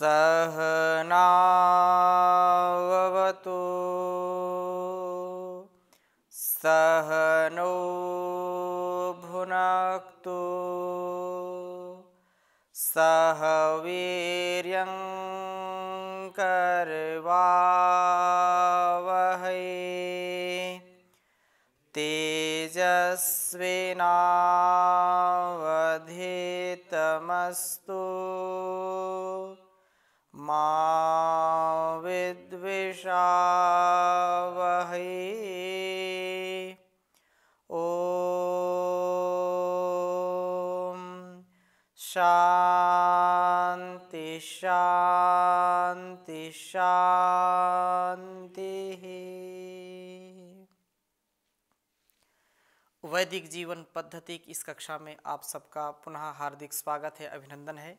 सहनाववतु सहनो भुनक्तु सह वीर्यं करवावहै तेजस्विनावधीतमस्तु मा विद्विषावहै। ओम शांति शांति शांति। वैदिक जीवन पद्धति की इस कक्षा में आप सबका पुनः हार्दिक स्वागत है, अभिनंदन है।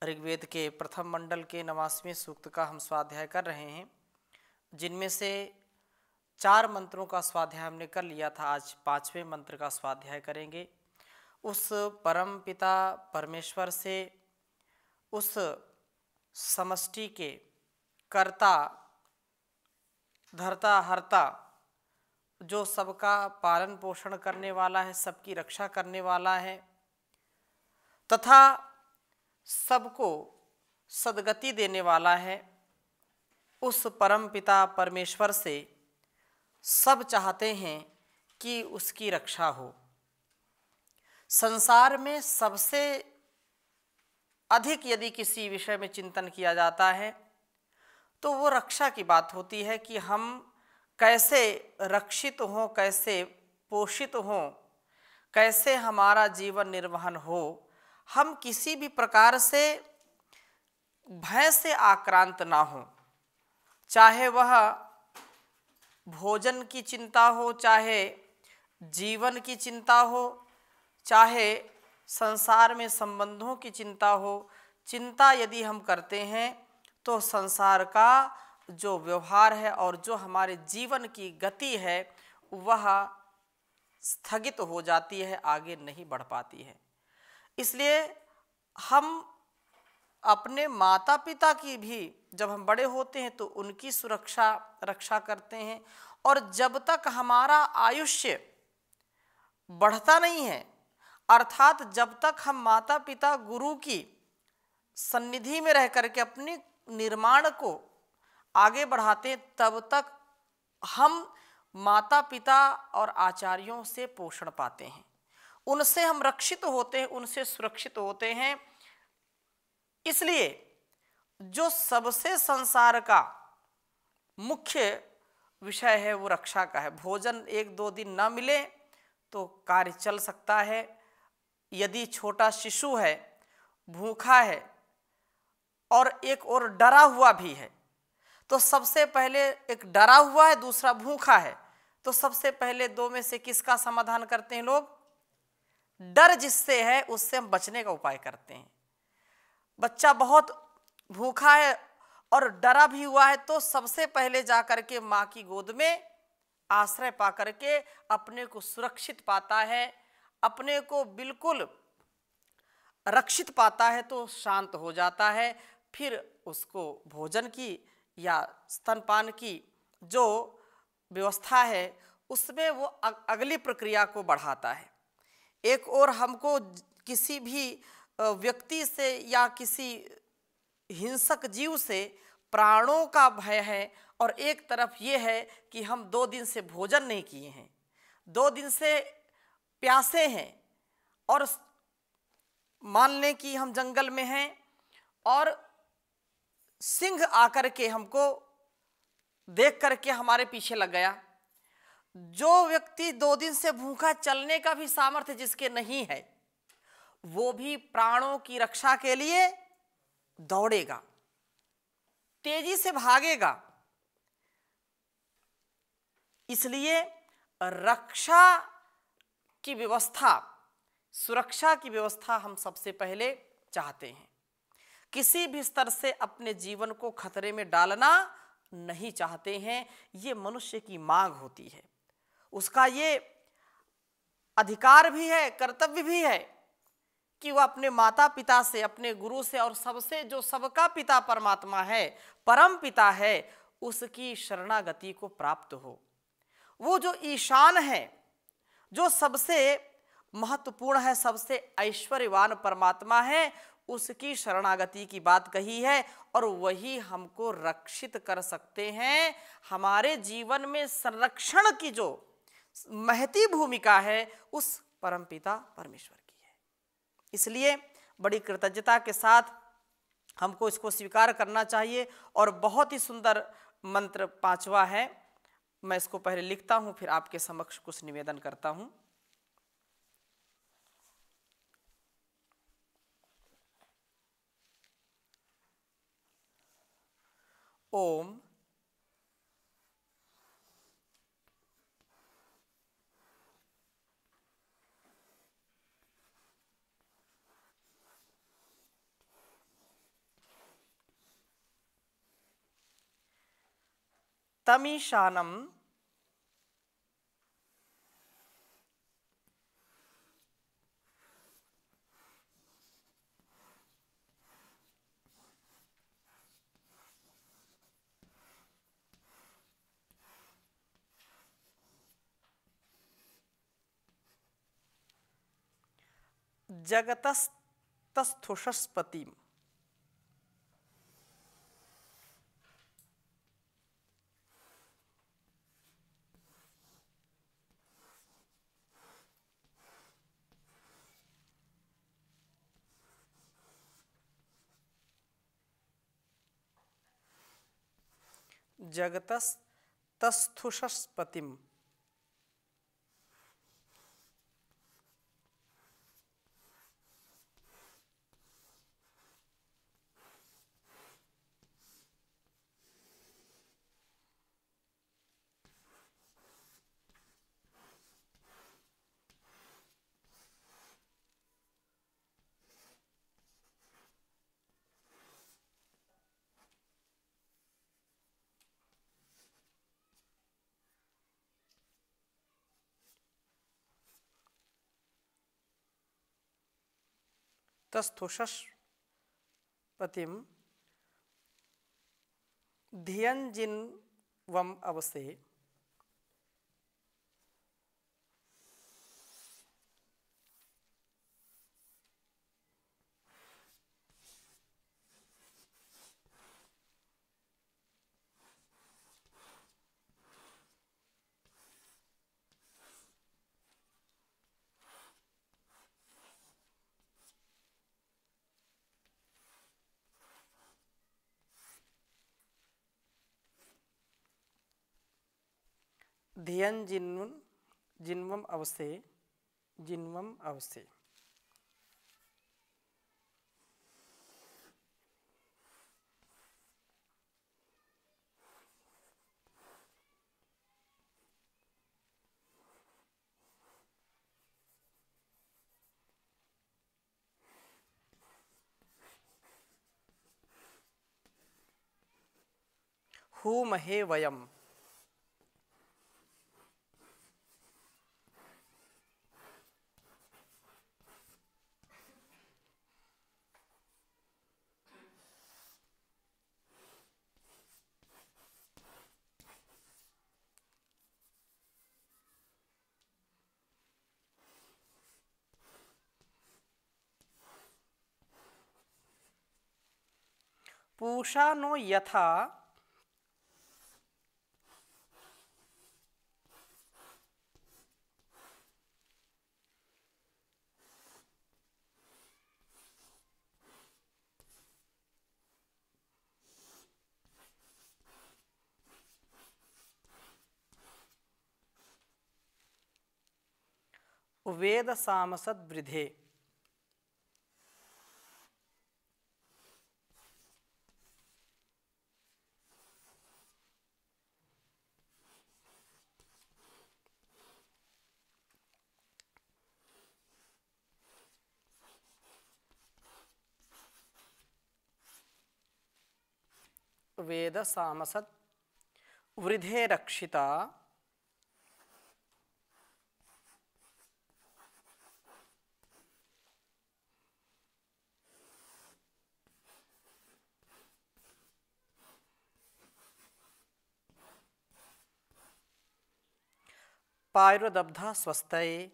ऋग्वेद के प्रथम मंडल के 89वें सूक्त का हम स्वाध्याय कर रहे हैं, जिनमें से 4 मंत्रों का स्वाध्याय हमने कर लिया था। आज 5वें मंत्र का स्वाध्याय करेंगे। उस परम पिता परमेश्वर से, उस समष्टि के कर्ता धर्ता हर्ता, जो सबका पालन पोषण करने वाला है, सबकी रक्षा करने वाला है तथा सबको सद्गति देने वाला है, उस परम पिता परमेश्वर से सब चाहते हैं कि उसकी रक्षा हो। संसार में सबसे अधिक यदि किसी विषय में चिंतन किया जाता है तो वो रक्षा की बात होती है कि हम कैसे रक्षित हों, कैसे पोषित हों, कैसे हमारा जीवन निर्वहन हो, हम किसी भी प्रकार से भय से आक्रांत ना हो। चाहे वह भोजन की चिंता हो, चाहे जीवन की चिंता हो, चाहे संसार में संबंधों की चिंता हो। चिंता यदि हम करते हैं तो संसार का जो व्यवहार है और जो हमारे जीवन की गति है वह स्थगित हो जाती है, आगे नहीं बढ़ पाती है। इसलिए हम अपने माता पिता की भी जब हम बड़े होते हैं तो उनकी रक्षा करते हैं, और जब तक हमारा आयुष्य बढ़ता नहीं है, अर्थात जब तक हम माता पिता गुरु की सन्निधि में रह करके अपने निर्माण को आगे बढ़ाते हैं, तब तक हम माता पिता और आचार्यों से पोषण पाते हैं, उनसे हम रक्षित होते हैं, उनसे सुरक्षित होते हैं। इसलिए जो सबसे संसार का मुख्य विषय है वो रक्षा का है। भोजन 1-2 दिन ना मिले तो कार्य चल सकता है। यदि छोटा शिशु है, भूखा है और एक और डरा हुआ भी है, तो सबसे पहले, एक डरा हुआ है, दूसरा भूखा है, तो सबसे पहले 2 में से किसका समाधान करते हैं लोग? डर जिससे है उससे हम बचने का उपाय करते हैं। बच्चा बहुत भूखा है और डरा भी हुआ है तो सबसे पहले जा करके माँ की गोद में आश्रय पा करके अपने को सुरक्षित पाता है, अपने को बिल्कुल रक्षित पाता है तो शांत हो जाता है। फिर उसको भोजन की या स्तनपान की जो व्यवस्था है उसमें वो अगली प्रक्रिया को बढ़ाता है। एक और हमको किसी भी व्यक्ति से या किसी हिंसक जीव से प्राणों का भय है, और एक तरफ ये है कि हम 2 दिन से भोजन नहीं किए हैं, 2 दिन से प्यासे हैं, और मान लें कि हम जंगल में हैं और सिंह आकर के हमको देख करके हमारे पीछे लग गया। जो व्यक्ति 2 दिन से भूखा, चलने का भी सामर्थ्य जिसके नहीं है, वो भी प्राणों की रक्षा के लिए दौड़ेगा, तेजी से भागेगा। इसलिए रक्षा की व्यवस्था, सुरक्षा की व्यवस्था हम सबसे पहले चाहते हैं। किसी भी स्तर से अपने जीवन को खतरे में डालना नहीं चाहते हैं। ये मनुष्य की मांग होती है, उसका ये अधिकार भी है, कर्तव्य भी है कि वह अपने माता पिता से, अपने गुरु से और सबसे, जो सबका पिता परमात्मा है, परम पिता है, उसकी शरणागति को प्राप्त हो। वो जो ईशान है, जो सबसे महत्वपूर्ण है, सबसे ऐश्वर्यवान परमात्मा है, उसकी शरणागति की बात कही है और वही हमको रक्षित कर सकते हैं। हमारे जीवन में संरक्षण की जो महती भूमिका है उस परमपिता परमेश्वर की है। इसलिए बड़ी कृतज्ञता के साथ हमको इसको स्वीकार करना चाहिए। और बहुत ही सुंदर मंत्र 5वां है, मैं इसको पहले लिखता हूं, फिर आपके समक्ष कुछ निवेदन करता हूं। ओम तमीशानम जगतस्तस्थुषस्पतिम जगतस्तस्थुषस्पतिम तस्थुषस्पतिम धियंजिन्वम अवसे जिन्वम अवसे जिन्वम अवसे। हूमहे वयम पूषा नो यथा वेद सामसद वृद्धे वेद सामसद वृद्धे रक्षिता पायुर्दब्धा स्वस्तये।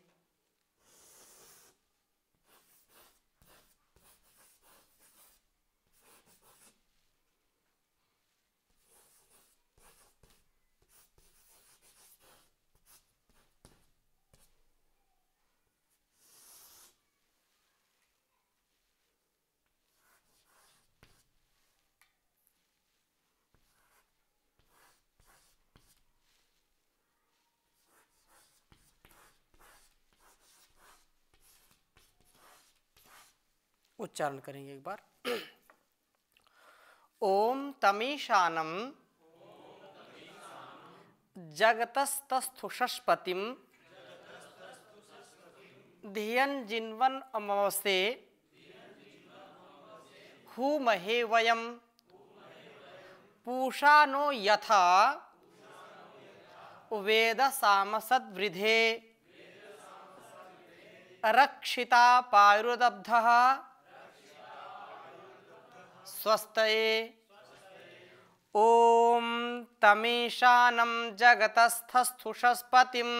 उच्चारण करेंगे एक बार। ओम तमीशानम जगतस्तस्थुषस्पतिम धियन जिन्वन अमवसे हूमहे वयम पूषा नो यथा वेद सामसद्वृधे रक्षिता पायुर्दब्धः स्वस्तये। ओम तमीशानं जगतस्थस्थुषस्पतिं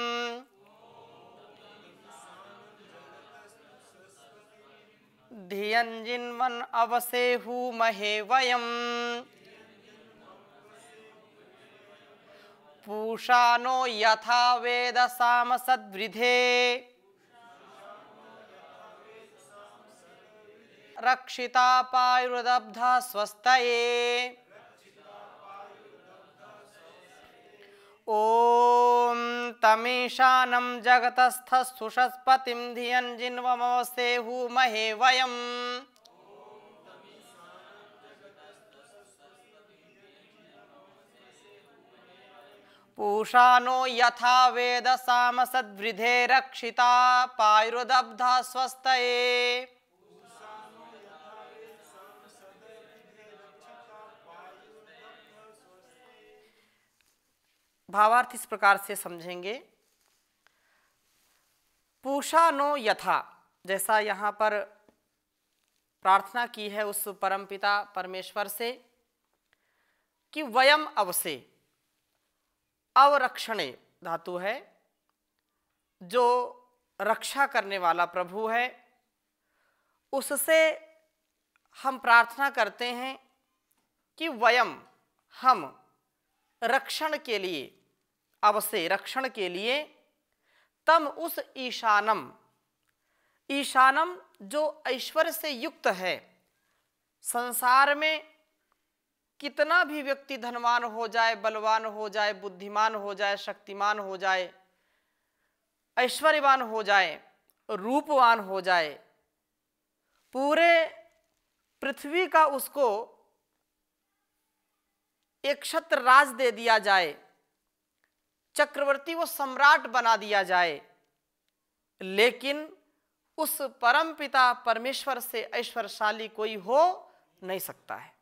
धियं जिन्वन् अवसेहुमहे वयं पूषा नो यथा वेद सामसद्वृधे रक्षिता पायुर्दब्धा स्वस्तये। ओम तमीशानं जगतस्थस्थुषस्पतिं धियं जिन्वमवसेहुमहे वयं पूषा नो यथा वेद सामसद्वृधे रक्षिता पायुर्दब्धा स्वस्तये। भावार्थ इस प्रकार से समझेंगे। पूषा नो यथा, जैसा यहाँ पर प्रार्थना की है उस परमपिता परमेश्वर से कि वयम अवसे, अवरक्षणे धातु है, जो रक्षा करने वाला प्रभु है, उससे हम प्रार्थना करते हैं कि वयम, हम रक्षण के लिए, अवसे रक्षण के लिए, तम उस ईशानम, ईशानम जो ऐश्वर्य से युक्त है। संसार में कितना भी व्यक्ति धनवान हो जाए, बलवान हो जाए, बुद्धिमान हो जाए, शक्तिमान हो जाए, ऐश्वर्यवान हो जाए, रूपवान हो जाए, पूरे पृथ्वी का उसको एक छत्र राज दे दिया जाए, चक्रवर्ती वो सम्राट बना दिया जाए, लेकिन उस परमपिता परमेश्वर से ऐश्वर्यशाली कोई हो नहीं सकता है।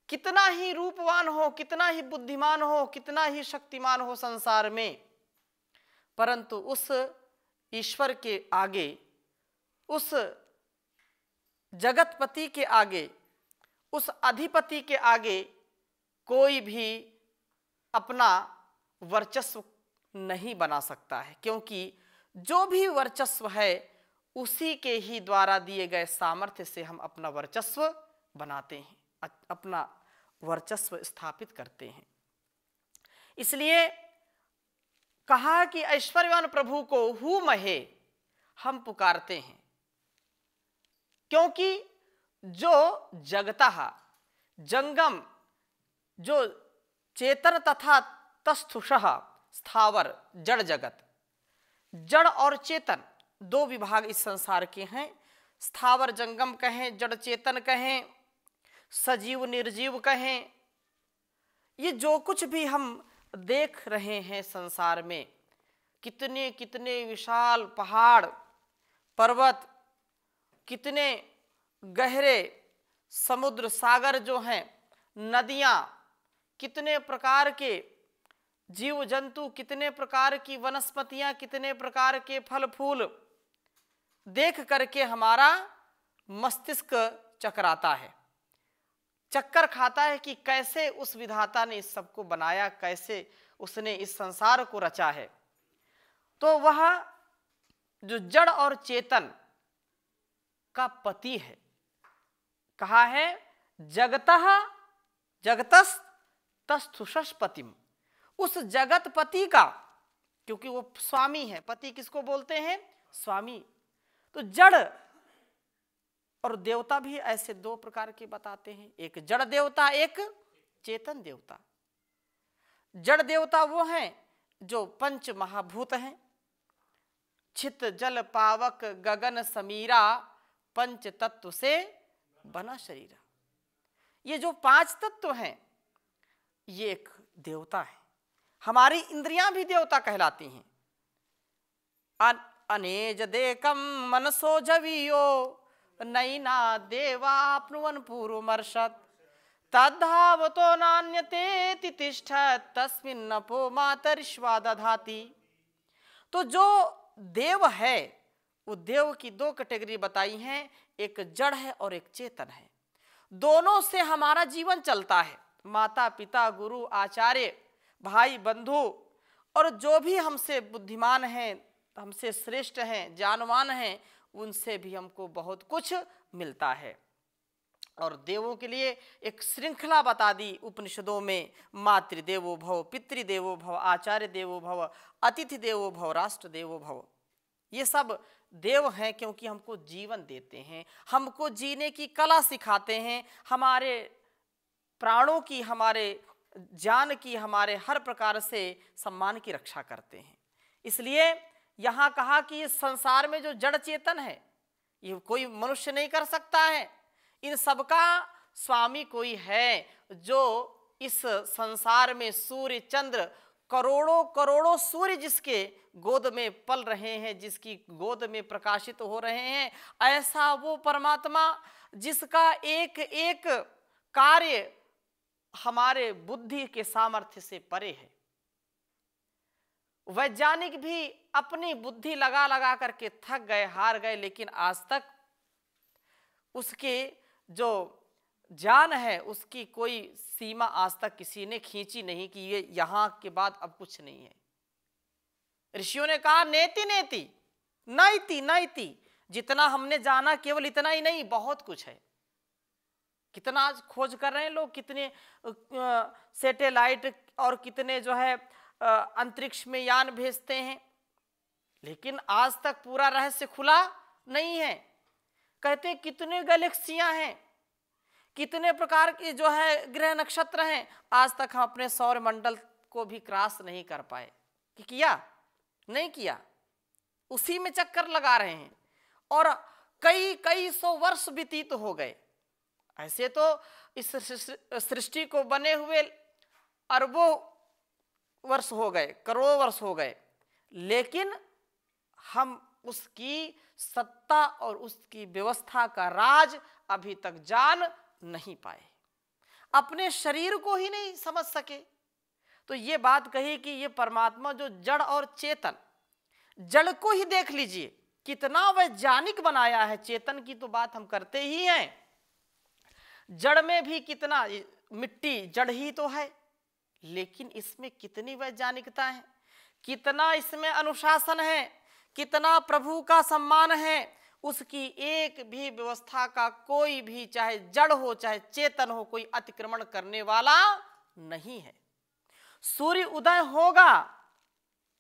कितना ही रूपवान हो, कितना ही बुद्धिमान हो, कितना ही शक्तिमान हो संसार में, परंतु उस ईश्वर के आगे, उस जगतपति के आगे, उस अधिपति के आगे कोई भी अपना वर्चस्व नहीं बना सकता है, क्योंकि जो भी वर्चस्व है उसी के ही द्वारा दिए गए सामर्थ्य से हम अपना वर्चस्व बनाते हैं, अपना वर्चस्व स्थापित करते हैं। इसलिए कहा कि ऐश्वर्यवान प्रभु को हूमहे हम पुकारते हैं, क्योंकि जो जगतः जंगम, जो चेतन तथा तस्थुषः स्थावर जड़ जगत, जड़ और चेतन दो विभाग इस संसार के हैं। स्थावर जंगम कहें, जड़ चेतन कहें, सजीव निर्जीव कहें, ये जो कुछ भी हम देख रहे हैं संसार में, कितने कितने विशाल पहाड़ पर्वत, कितने गहरे समुद्र सागर जो हैं, नदियाँ, कितने प्रकार के जीव जंतु, कितने प्रकार की वनस्पतियां, कितने प्रकार के फल फूल देख करके हमारा मस्तिष्क चकराता है, चक्कर खाता है कि कैसे उस विधाता ने इस सबको बनाया, कैसे उसने इस संसार को रचा है। तो वह जो जड़ और चेतन का पति है। कहा है जगतः जगतस् तस्थुषस पतिम, उस जगत पति का, क्योंकि वो स्वामी है। पति किसको बोलते हैं? स्वामी। तो जड़ और देवता भी ऐसे दो प्रकार के बताते हैं, एक जड़ देवता, एक चेतन देवता। जड़ देवता वो हैं जो पंच महाभूत हैं, छित जल पावक गगन समीरा, पंच तत्व से बना शरीर। ये जो पांच तत्व हैं ये एक देवता है। हमारी इंद्रियां भी देवता कहलाती हैं। अनेज देकम मनसो जवियो नैना देवाप्नुवन पूर्वमर्षत् तद्धावतो नान्यते तिष्ठत् तस्मिन्नपो मातरिश्वा दधाति। तो जो देव है वो देव की दो कैटेगरी बताई हैं, एक जड़ है और एक चेतन है। दोनों से हमारा जीवन चलता है। माता पिता गुरु आचार्य भाई बंधु और जो भी हमसे बुद्धिमान हैं, हमसे श्रेष्ठ हैं, जानवान हैं, उनसे भी हमको बहुत कुछ मिलता है। और देवों के लिए एक श्रृंखला बता दी उपनिषदों में, मातृदेवो भव, पितृदेवो भव, आचार्य देवो भव, अतिथि देवो भव, राष्ट्र देवो भव। ये सब देव हैं क्योंकि हमको जीवन देते हैं, हमको जीने की कला सिखाते हैं, हमारे प्राणों की, हमारे जान की, हमारे हर प्रकार से सम्मान की रक्षा करते हैं। इसलिए यहाँ कहा कि इस संसार में जो जड़ चेतन है ये कोई मनुष्य नहीं कर सकता है। इन सबका स्वामी कोई है जो इस संसार में सूर्य चंद्र, करोड़ों करोड़ों सूर्य जिसके गोद में पल रहे हैं, जिसकी गोद में प्रकाशित हो रहे हैं, ऐसा वो परमात्मा जिसका एक एक कार्य हमारे बुद्धि के सामर्थ्य से परे है। वैज्ञानिक भी अपनी बुद्धि लगा लगा करके थक गए, हार गए, लेकिन आज तक उसके जो जान है उसकी कोई सीमा आज तक किसी ने खींची नहीं कि ये यहां के बाद अब कुछ नहीं है। ऋषियों ने कहा नेति नेति नैति नैति, जितना हमने जाना केवल इतना ही नहीं, बहुत कुछ है। कितना आज खोज कर रहे हैं लोग, कितने सैटेलाइट और कितने जो है अंतरिक्ष में यान भेजते हैं, लेकिन आज तक पूरा रहस्य खुला नहीं है। कहते हैं कितने गैलेक्सियां हैं, कितने प्रकार के जो है ग्रह नक्षत्र हैं, आज तक हम अपने सौर मंडल को भी क्रॉस नहीं कर पाए। कि किया? नहीं किया, उसी में चक्कर लगा रहे हैं और कई कई सौ वर्ष व्यतीत हो गए। ऐसे तो इस सृष्टि को बने हुए अरबों वर्ष हो गए, करोड़ों वर्ष हो गए, लेकिन हम उसकी सत्ता और उसकी व्यवस्था का राज अभी तक जान नहीं पाए, अपने शरीर को ही नहीं समझ सके। तो ये बात कही कि ये परमात्मा जो जड़ और चेतन, जड़ को ही देख लीजिए कितना वैज्ञानिक बनाया है। चेतन की तो बात हम करते ही हैं, जड़ में भी कितना, मिट्टी जड़ ही तो है, लेकिन इसमें कितनी वैज्ञानिकता है, कितना इसमें अनुशासन है, कितना प्रभु का सम्मान है। उसकी एक भी व्यवस्था का कोई भी, चाहे जड़ हो चाहे चेतन हो, कोई अतिक्रमण करने वाला नहीं है। सूर्य उदय होगा,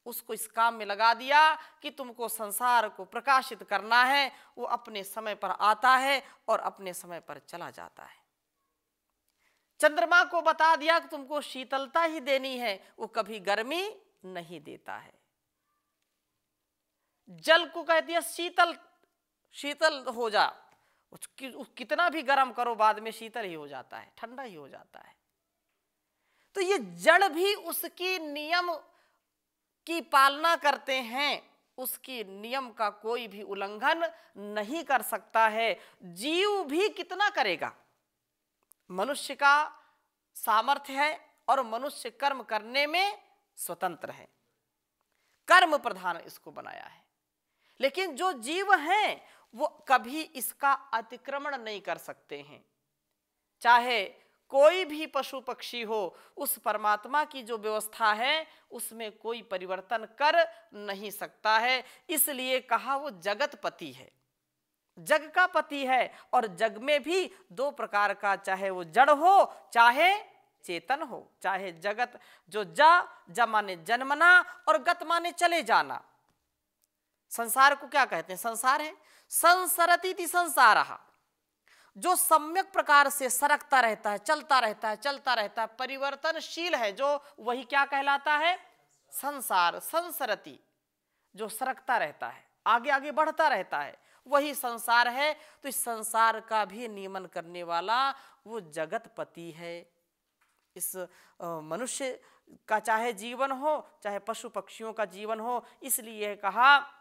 उसको इस काम में लगा दिया कि तुमको संसार को प्रकाशित करना है, वो अपने समय पर आता है और अपने समय पर चला जाता है। चंद्रमा को बता दिया कि तुमको शीतलता ही देनी है, वो कभी गर्मी नहीं देता है। जल को कह दिया शीतल, शीतल हो जा, कितना भी गर्म करो बाद में शीतल ही हो जाता है, ठंडा ही हो जाता है। तो ये जड़ भी उसकी नियम की पालना करते हैं, उसकी नियम का कोई भी उल्लंघन नहीं कर सकता है। जीव भी कितना करेगा, मनुष्य का सामर्थ्य है और मनुष्य कर्म करने में स्वतंत्र है, कर्म प्रधान इसको बनाया है। लेकिन जो जीव हैं वो कभी इसका अतिक्रमण नहीं कर सकते हैं, चाहे कोई भी पशु पक्षी हो, उस परमात्मा की जो व्यवस्था है उसमें कोई परिवर्तन कर नहीं सकता है। इसलिए कहा वो जगतपति है, जग का पति है। और जग में भी दो प्रकार का, चाहे वो जड़ हो चाहे चेतन हो, चाहे जगत जो जा माने जन्मना और गत माने चले जाना। संसार को क्या कहते हैं? संसार है संसरती संसारः, जो सम्यक प्रकार से सरकता रहता है, चलता रहता है, चलता रहता है, परिवर्तनशील है, जो वही क्या कहलाता है? संसार। संसरती जो सरकता रहता है, आगे आगे बढ़ता रहता है, वही संसार है। तो इस संसार का भी नियमन करने वाला वो जगतपति है। इस मनुष्य का चाहे जीवन हो चाहे पशु पक्षियों का जीवन हो, इसलिए कहा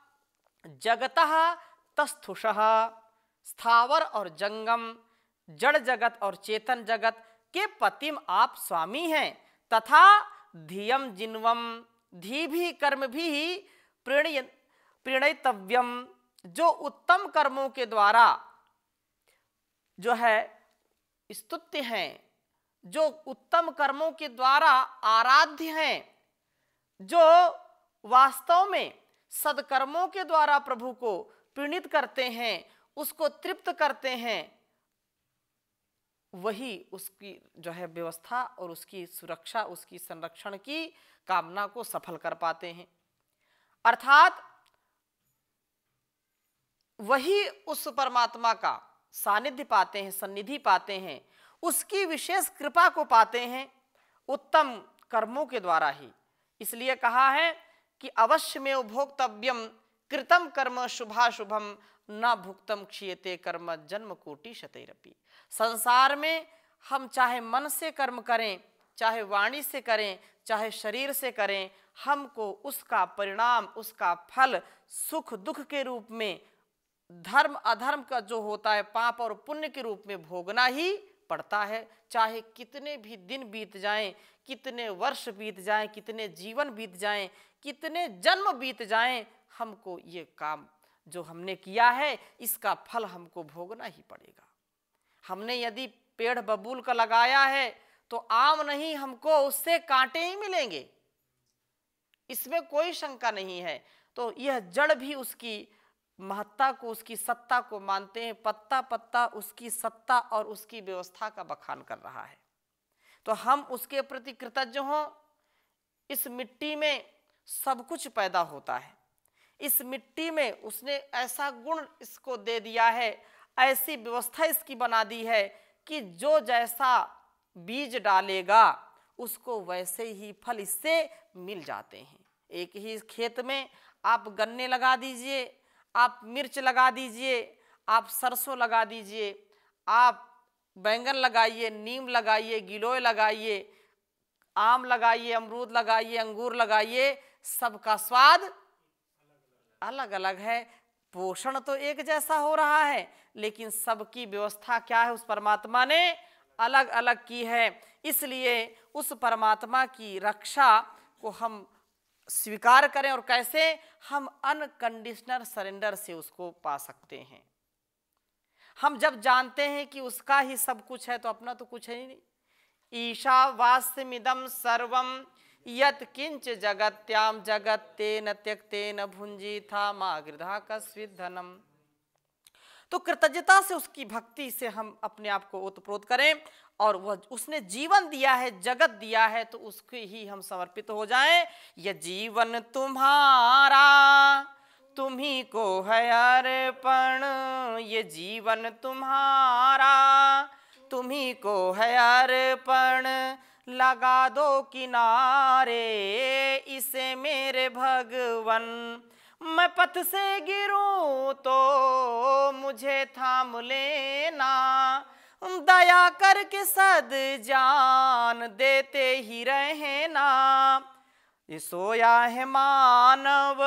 जगतः तस्थुषः, स्थावर और जंगम, जड़ जगत और चेतन जगत के पतिम आप स्वामी हैं। तथा धियम जिन्वम, धी भी कर्म भी प्रणयतव्यम, जो उत्तम कर्मों के द्वारा जो है स्तुत्य हैं, जो उत्तम कर्मों के द्वारा आराध्य हैं, जो वास्तव में सदकर्मों के द्वारा प्रभु को प्रीणित करते हैं, उसको तृप्त करते हैं, वही उसकी जो है व्यवस्था और उसकी सुरक्षा, उसकी संरक्षण की कामना को सफल कर पाते हैं। अर्थात वही उस परमात्मा का सानिध्य पाते हैं, सन्निधि पाते हैं, उसकी विशेष कृपा को पाते हैं उत्तम कर्मों के द्वारा ही। इसलिए कहा है कि अवश्य में भोक्तव्यम कृतम कर्म शुभाशुभम न भुक्तम क्षीयते कर्म जन्म कोटि शतैरपि। संसार में हम चाहे मन से कर्म करें, चाहे वाणी से करें, चाहे शरीर से करें, हमको उसका परिणाम, उसका फल सुख दुख के रूप में, धर्म अधर्म का जो होता है पाप और पुण्य के रूप में भोगना ही पड़ता है। चाहे कितने भी दिन बीत जाएं, कितने वर्ष बीत जाएं, कितने जीवन बीत जाएं, कितने जन्म बीत जाएं, हमको ये काम जो हमने किया है इसका फल हमको भोगना ही पड़ेगा। हमने यदि पेड़ बबूल का लगाया है तो आम नहीं, हमको उससे कांटे ही मिलेंगे, इसमें कोई शंका नहीं है। तो यह जड़ भी उसकी महत्ता को, उसकी सत्ता को मानते हैं। पत्ता पत्ता उसकी सत्ता और उसकी व्यवस्था का बखान कर रहा है, तो हम उसके प्रति कृतज्ञ हों। इस मिट्टी में सब कुछ पैदा होता है, इस मिट्टी में उसने ऐसा गुण इसको दे दिया है, ऐसी व्यवस्था इसकी बना दी है कि जो जैसा बीज डालेगा उसको वैसे ही फल इससे मिल जाते हैं। एक ही खेत में आप गन्ने लगा दीजिए, आप मिर्च लगा दीजिए, आप सरसों लगा दीजिए, आप बैंगन लगाइए, नीम लगाइए, गिलोय लगाइए, आम लगाइए, अमरूद लगाइए, अंगूर लगाइए, सबका स्वाद अलग अलग है। पोषण तो एक जैसा हो रहा है, लेकिन सबकी व्यवस्था क्या है? उस परमात्मा ने अलग अलग की है। इसलिए उस परमात्मा की रक्षा को हम स्वीकार करें। और कैसे? हम अनकंडीशनल सरेंडर से उसको पा सकते हैं। हम जब जानते हैं कि उसका ही सब कुछ है तो अपना तो कुछ है ही नहीं। ईशावास्यमिदं सर्वं यत् किंच जगत्याम जगत्तेन त्यक्तेन भुंजीथा मा गृधा कस्विद् धनम। तो कृतज्ञता से, उसकी भक्ति से हम अपने आप को ओतप्रोत करें, और वह उसने जीवन दिया है, जगत दिया है, तो उसके ही हम समर्पित हो जाएं। यह जीवन तुम्हारा तुम्ही को है अर्पण, ये जीवन तुम्हारा तुम्ही को है अर्पण, लगा दो किनारे इसे मेरे भगवन, मैं पथ से गिरूं तो मुझे थाम लेना, दया करके सद जान देते ही रहना, ये सोया है मानव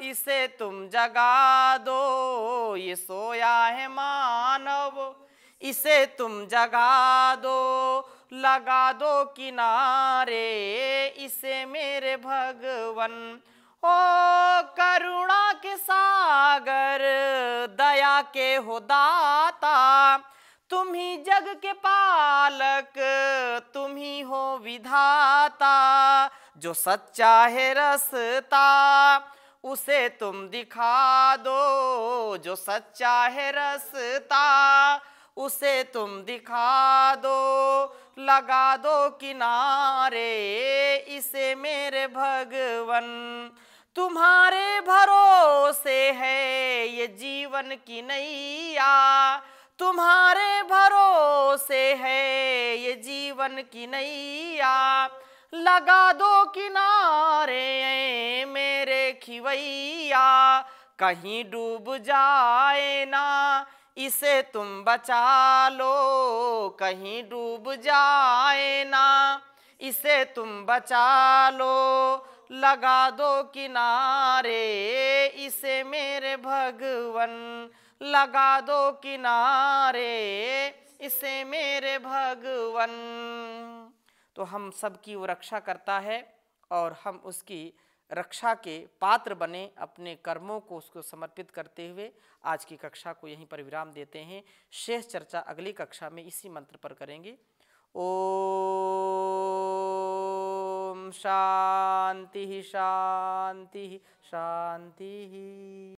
इसे तुम जगा दो, ये सोया है मानव इसे तुम जगा दो, लगा दो किनारे इसे मेरे भगवन। ओ करुणा के सागर दया के हो दाता, तुम ही जग के पालक, तुम ही हो विधाता, जो सच्चा है रास्ता उसे तुम दिखा दो, जो सच्चा है रास्ता उसे तुम दिखा दो, लगा दो किनारे इसे मेरे भगवन, तुम्हारे भरोसे है ये जीवन की नैया, तुम्हारे भरोसे है ये जीवन की नैया, लगा दो किनारे मेरे खिवैया, कहीं डूब जाए ना इसे तुम बचा लो, कहीं डूब जाए ना इसे तुम बचा लो, लगा दो किनारे इसे मेरे भगवन, लगा दो किनारे इसे मेरे भगवन। तो हम सब की वो रक्षा करता है और हम उसकी रक्षा के पात्र बने, अपने कर्मों को उसको समर्पित करते हुए आज की कक्षा को यहीं पर विराम देते हैं। शेष चर्चा अगली कक्षा में इसी मंत्र पर करेंगे। ओम शांति शांति शांति।